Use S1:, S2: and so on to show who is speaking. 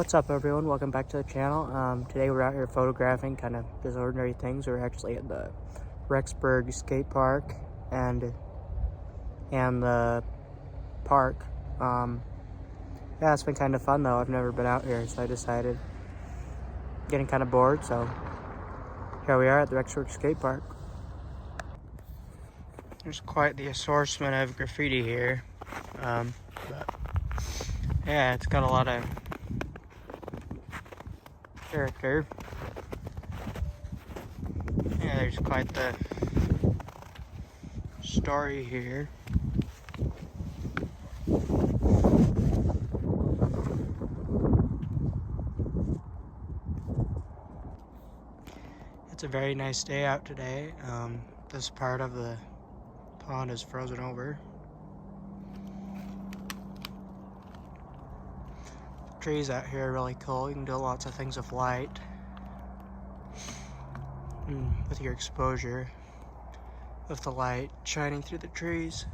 S1: What's up, everyone? Welcome back to the channel. Today we're out here photographing kind of just ordinary things. We're actually at the Rexburg skate park and the park. Yeah, it's been kind of fun though. I've never been out here, so I decided, getting kind of bored, so here we are at the Rexburg skate park. There's quite the assortment of graffiti here, but yeah, it's got a lot of character. Yeah, there's quite the story here. It's a very nice day out today. This part of the pond is frozen over. The trees out here are really cool. You can do lots of things with light. With your exposure, with the light shining through the trees.